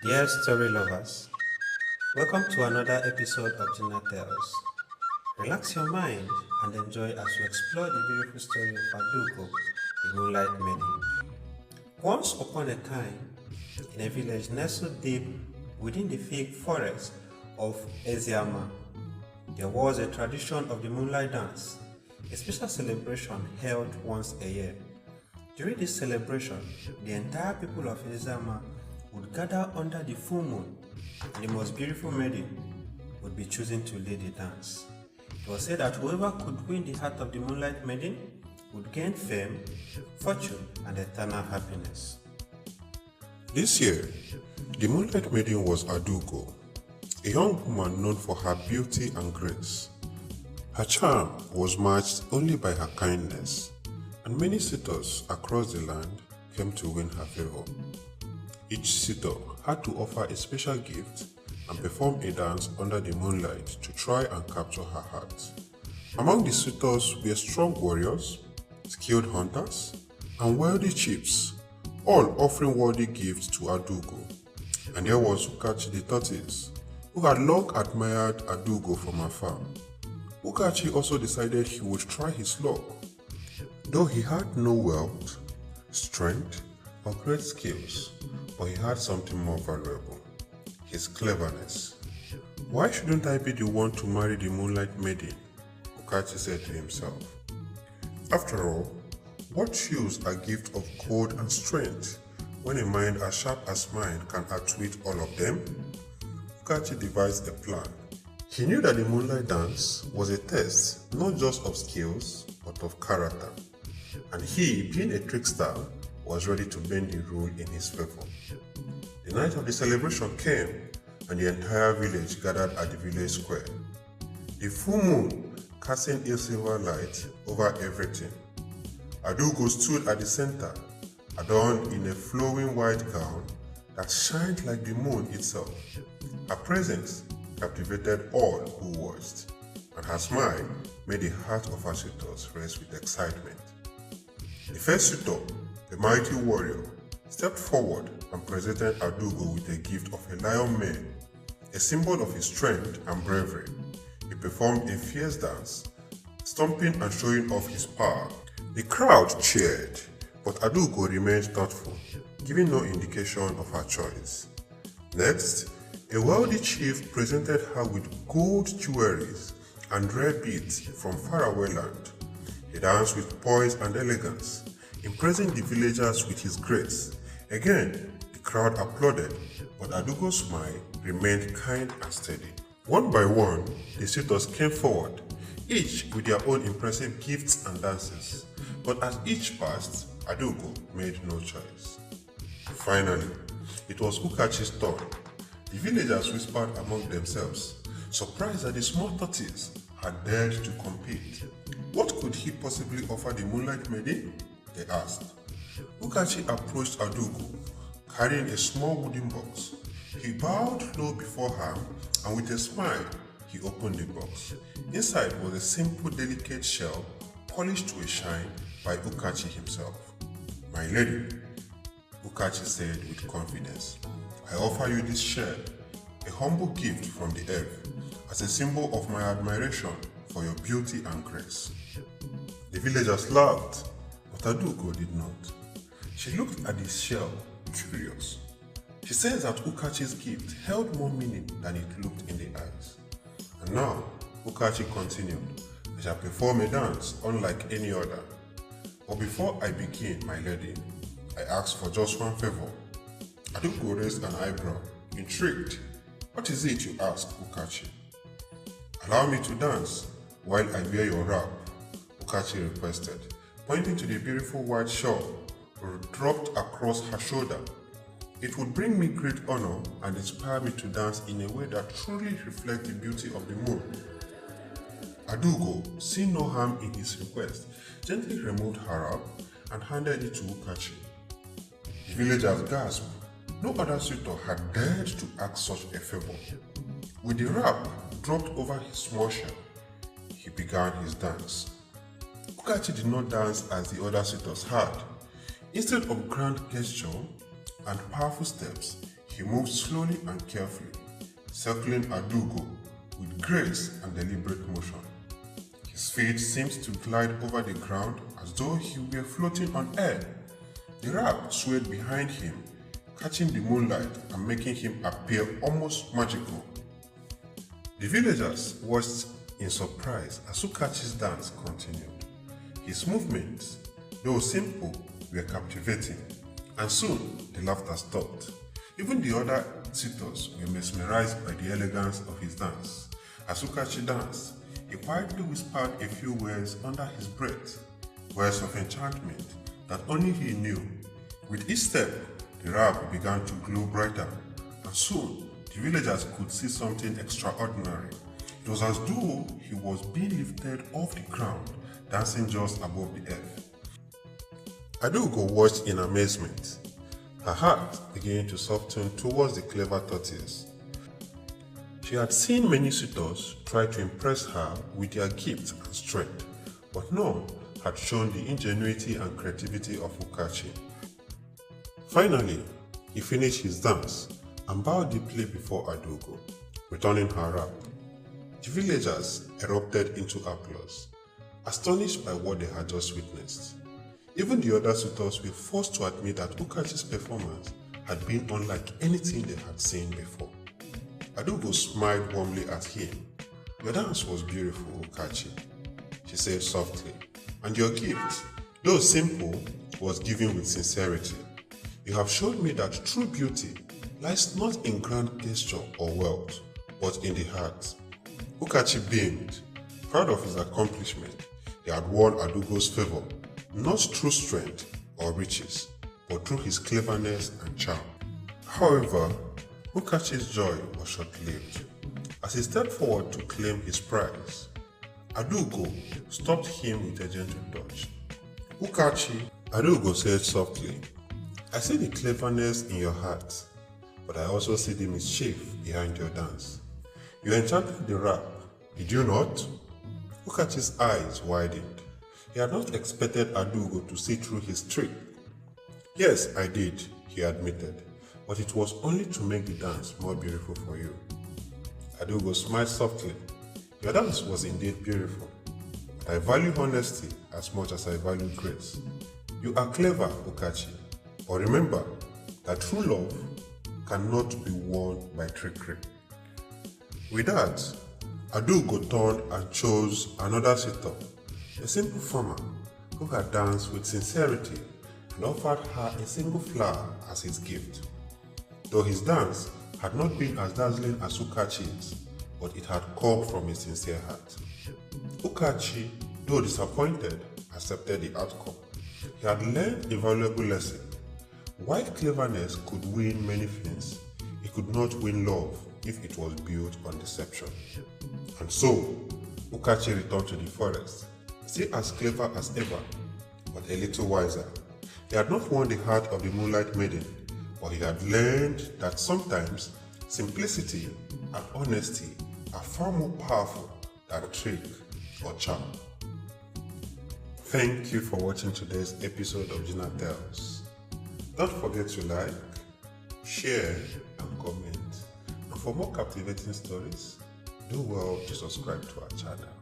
Dear story lovers, welcome to another episode of GinaTales. Relax your mind and enjoy as we explore the beautiful story of Adaugo, the Moonlight Maiden. Once upon a time, in a village nestled deep within the thick forest of Eziama, there was a tradition of the Moonlight Dance, a special celebration held once a year. During this celebration, the entire people of Eziama would gather under the full moon, and the most beautiful maiden would be chosen to lead the dance. It was said that whoever could win the heart of the Moonlight Maiden would gain fame, fortune, and eternal happiness. This year, the Moonlight Maiden was Adaugo, a young woman known for her beauty and grace. Her charm was matched only by her kindness, and many suitors across the land came to win her favor. Each suitor had to offer a special gift and perform a dance under the moonlight to try and capture her heart. Among the suitors were strong warriors, skilled hunters, and wealthy chiefs, all offering worthy gifts to Adaugo. And there was Ukachi the tortoise, who had long admired Adaugo from afar. Ukachi also decided he would try his luck. Though he had no wealth, strength, or great skills, but he had something more valuable: his cleverness. Why shouldn't I be the one to marry the Moonlight Maiden? Ukachi said to himself. After all, what use a gift of gold and strength when a mind as sharp as mine can outwit all of them? Ukachi devised a plan. He knew that the Moonlight Dance was a test not just of skills, but of character. And he, being a trickster, was ready to bend the rule in his favor. The night of the celebration came, and the entire village gathered at the village square. The full moon casting a silver light over everything. Adaugo stood at the center, adorned in a flowing white gown that shined like the moon itself. Her presence captivated all who watched, and her smile made the heart of her suitors race with excitement. The first suitor, the mighty warrior, stepped forward and presented Adaugo with a gift of a lion mane, a symbol of his strength and bravery. He performed a fierce dance, stomping and showing off his power. The crowd cheered, but Adaugo remained thoughtful, giving no indication of her choice. Next, a wealthy chief presented her with gold jewelries and rare beads from faraway land. He danced with poise and elegance, impressing the villagers with his grace. Again, the crowd applauded, but Adaugo's smile remained kind and steady. One by one, the suitors came forward, each with their own impressive gifts and dances. But as each passed, Adaugo made no choice. Finally, it was Ukachi's turn. The villagers whispered among themselves, surprised that the small tortoise had dared to compete. What could he possibly offer the Moonlight Maiden? They asked. Ukachi approached Adaugo, carrying a small wooden box. He bowed low before her, and with a smile, he opened the box. Inside was a simple, delicate shell, polished to a shine by Ukachi himself. My lady, Ukachi said with confidence, I offer you this shell, a humble gift from the earth, as a symbol of my admiration for your beauty and grace. The villagers laughed, but Adaugo did not. She looked at the shell, curious. She says that Ukachi's gift held more meaning than it looked in the eyes. And now, Ukachi continued, I shall perform a dance unlike any other. But before I begin, my lady, I ask for just one favor. Adaugo raised an eyebrow, intrigued. What is it you ask, Ukachi? Allow me to dance while I wear your wrap, Ukachi requested, pointing to the beautiful white shawl dropped across her shoulder. It would bring me great honor and inspire me to dance in a way that truly reflects the beauty of the moon. Adaugo, seeing no harm in his request, gently removed her wrap and handed it to Ukachi. The villagers gasped. No other suitor had dared to ask such a favor. With the wrap dropped over his small shell, he began his dance. Ukachi did not dance as the other suitors had. Instead of grand gesture and powerful steps, he he moved slowly and carefully, circling Adaugo with grace and deliberate motion. His feet seemed to glide over the ground as though he were floating on air. The rap swayed behind him, catching the moonlight and making him appear almost magical. The villagers watched in surprise as Ukachi's dance continued. His movements, though simple, were captivating, and soon the laughter stopped. Even the other suitors were mesmerized by the elegance of his dance. As Ukachi danced, he quietly whispered a few words under his breath, words of enchantment that only he knew. With each step, the rap began to glow brighter, and soon the villagers could see something extraordinary. It was as though he was being lifted off the ground, dancing just above the earth. Adaugo watched in amazement. Her heart began to soften towards the clever tortoise. She had seen many suitors try to impress her with their gifts and strength, but none had shown the ingenuity and creativity of Ukachi. Finally, he finished his dance and bowed deeply before Adaugo, returning her rap. The villagers erupted into applause, astonished by what they had just witnessed. Even the other suitors were forced to admit that Ukachi's performance had been unlike anything they had seen before. Adaugo smiled warmly at him. "Your dance was beautiful, Ukachi," she said softly, "and your gift, though simple, was given with sincerity. You have showed me that true beauty lies not in grand gesture or wealth, but in the heart." Ukachi beamed, proud of his accomplishment. He had won Adaugo's favor, not through strength or riches, but through his cleverness and charm. However, Ukachi's joy was short-lived. As he stepped forward to claim his prize, Adaugo stopped him with a gentle touch. "Ukachi," Adaugo said softly, "I see the cleverness in your heart, but I also see the mischief behind your dance. You enchanted the rap, did you not?" Ukachi's eyes widened. He had not expected Adaugo to see through his trick. "Yes, I did," he admitted, "but it was only to make the dance more beautiful for you." Adaugo smiled softly. "Your dance was indeed beautiful, but I value honesty as much as I value grace. You are clever, Ukachi, but remember that true love cannot be won by trickery." With that, Adaugo turned and chose another suitor, a simple farmer who had danced with sincerity and offered her a single flower as his gift. Though his dance had not been as dazzling as Ukachi's, but it had come from a sincere heart. Ukachi, though disappointed, accepted the outcome. He had learned a valuable lesson. While cleverness could win many things, it could not win love if it was built on deception. And so, Ukachi returned to the forest, still as clever as ever, but a little wiser. He had not won the heart of the Moonlight Maiden, but he had learned that sometimes simplicity and honesty are far more powerful than trick or charm. Thank you for watching today's episode of GinaTales. Don't forget to like, share, and comment. And for more captivating stories, do well to subscribe to our channel.